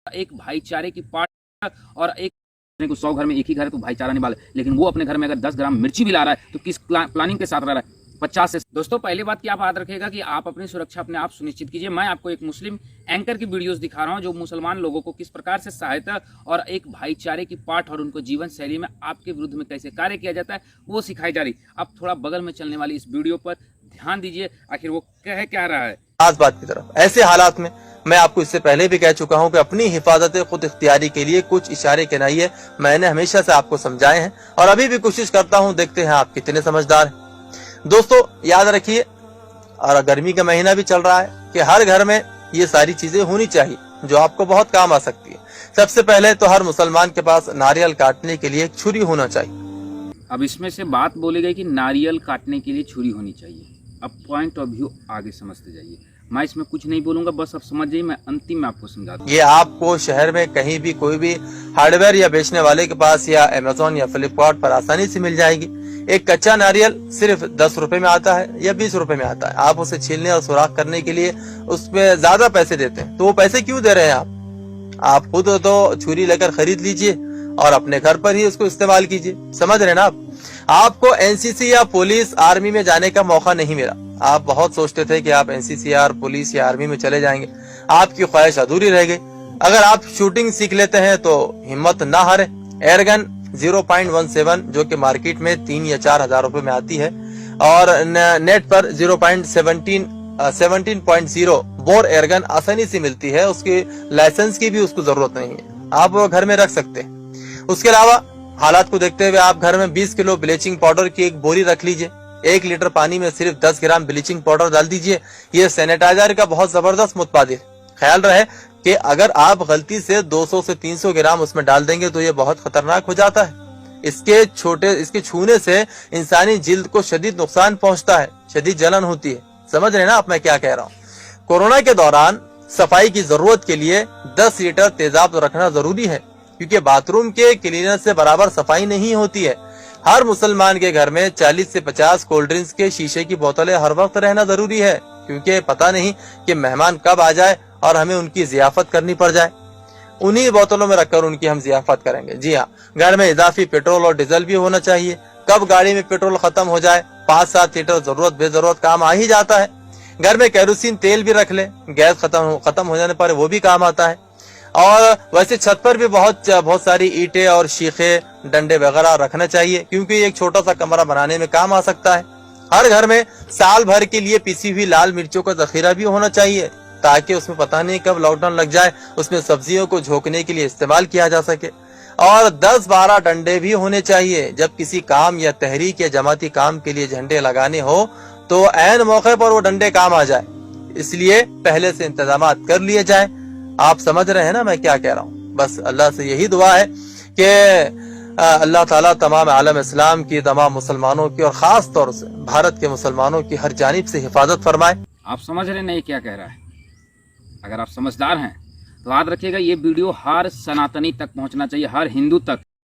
एक भाईचारे की पार्ट और एक को 100 घर में एक ही घर है तो भाईचारा निभा ले, लेकिन वो अपने घर में अगर 10 ग्राम मिर्ची भी ला रहा है तो किस प्लानिंग के साथ रह रहा है 50 से। दोस्तों पहली बात की आप याद रखिएगा कि आप अपनी सुरक्षा अपने आप सुनिश्चित कीजिए। मैं आपको एक मुस्लिम एंकर की वीडियोस दिखा रहा हूं जो मुसलमान लोगों को किस प्रकार से सहायता और एक भाईचारे की पाठ और उनको जीवन शैली में आपके विरुद्ध में कैसे कार्य किया जाता है वो सिखाई जा रही। आप थोड़ा बगल में चलने वाली इस वीडियो पर ध्यान दीजिए, आखिर वो कह रहा है। खास बात की तरफ ऐसे हालात में मैं आपको इससे पहले भी कह चुका हूं कि अपनी हिफाजत खुद इख्तियारी के लिए कुछ इशारे के नहीं है, मैंने हमेशा से आपको समझाए हैं और अभी भी कोशिश करता हूं। देखते हैं आप कितने समझदार हैं। दोस्तों याद रखिए, और गर्मी का महीना भी चल रहा है, कि हर घर में ये सारी चीजें होनी चाहिए जो आपको बहुत काम आ सकती है। सबसे पहले तो हर मुसलमान के पास नारियल काटने के लिए एक छुरी होना चाहिए। अब इसमें से बात बोली गई कि नारियल काटने के लिए छुरी होनी चाहिए। अब पॉइंट ऑफ व्यू आगे समझते जाइए। मैं इसमें कुछ नहीं बोलूंगा, बस अब समझ जाइए, मैं अंतिम में आपको समझा दूंगा। ये आपको शहर में कहीं भी कोई भी हार्डवेयर या बेचने वाले के पास या अमेज़न या फ्लिपकार्ट पर आसानी से मिल जाएगी। एक कच्चा नारियल सिर्फ 10 रुपए में आता है या 20 रुपए में आता है। आप उसे छीलने और सुराख करने के लिए उसमें ज्यादा पैसे देते हैं, तो वो पैसे क्यों दे रहे हैं आप खुद तो छुरी लेकर खरीद लीजिए और अपने घर पर ही उसको इस्तेमाल कीजिए। समझ रहे ना आपको एनसीसी या पुलिस आर्मी में जाने का मौका नहीं मिला। आप बहुत सोचते थे कि आप एनसीसी या पुलिस या आर्मी में चले जाएंगे, आपकी ख्वाहिश अधूरी रह गई। अगर आप शूटिंग सीख लेते हैं तो हिम्मत ना हारे। एयरगन 0.17 जो कि मार्केट में 3 या 4 हजार रुपए में आती है और नेट पर 0.17.0 बोर एयरगन आसानी से मिलती है। उसके लाइसेंस की भी उसको जरूरत नहीं है, आप वो घर में रख सकते हैं। उसके अलावा हालात को देखते हुए आप घर में 20 किलो ब्लीचिंग पाउडर की एक बोरी रख लीजिए। 1 लीटर पानी में सिर्फ 10 ग्राम ब्लीचिंग पाउडर डाल दीजिए। ये सैनिटाइजर का बहुत जबरदस्त उत्पाद है। ख्याल रहे कि अगर आप गलती से 200 से 300 ग्राम उसमें डाल देंगे तो ये बहुत खतरनाक हो जाता है। इसके छूने से इंसानी जिल्द को शदीद नुकसान पहुंचता है, शदीद जलन होती है। समझ रहे ना आप मैं क्या कह रहा हूँ। कोरोना के दौरान सफाई की जरूरत के लिए 10 लीटर तेजाब रखना जरूरी है, क्योंकि बाथरूम के क्लीनर से बराबर सफाई नहीं होती है। हर मुसलमान के घर में 40 से 50 कोल्ड ड्रिंक्स के शीशे की बोतलें हर वक्त रहना जरूरी है, क्योंकि पता नहीं कि मेहमान कब आ जाए और हमें उनकी जियाफत करनी पड़ जाए। उन्हीं बोतलों में रखकर उनकी हम जियाफत करेंगे। जी हाँ, घर में इजाफी पेट्रोल और डीजल भी होना चाहिए। कब गाड़ी में पेट्रोल खत्म हो जाए 5-7 लीटर जरूरत बेजरूरत काम आ ही जाता है। घर में केरोसिन तेल भी रख ले, गैस खत्म हो जाने पर वो भी काम आता है। और वैसे छत पर भी बहुत सारी ईंटें और शीखे डंडे वगैरह रखना चाहिए, क्योंकि एक छोटा सा कमरा बनाने में काम आ सकता है। हर घर में साल भर के लिए पिसी हुई लाल मिर्चों का जखीरा भी होना चाहिए, ताकि उसमें पता नहीं कब लॉकडाउन लग जाए उसमें सब्जियों को झोंकने के लिए इस्तेमाल किया जा सके। और 10-12 डंडे भी होने चाहिए। जब किसी काम या तहरीक या जमाती काम के लिए झंडे लगाने हो तो ऐन मौके पर वो डंडे काम आ जाए, इसलिए पहले से इंतजाम कर लिए जाए। आप समझ रहे हैं ना मैं क्या कह रहा हूँ। बस अल्लाह से यही दुआ है कि अल्लाह ताला तमाम आलम इस्लाम की, तमाम मुसलमानों की और खास तौर से भारत के मुसलमानों की हर जानिब से हिफाजत फरमाए। आप समझ रहे नहीं क्या कह रहा है। अगर आप समझदार हैं तो याद रखिएगा ये वीडियो हर सनातनी तक पहुंचना चाहिए, हर हिंदू तक।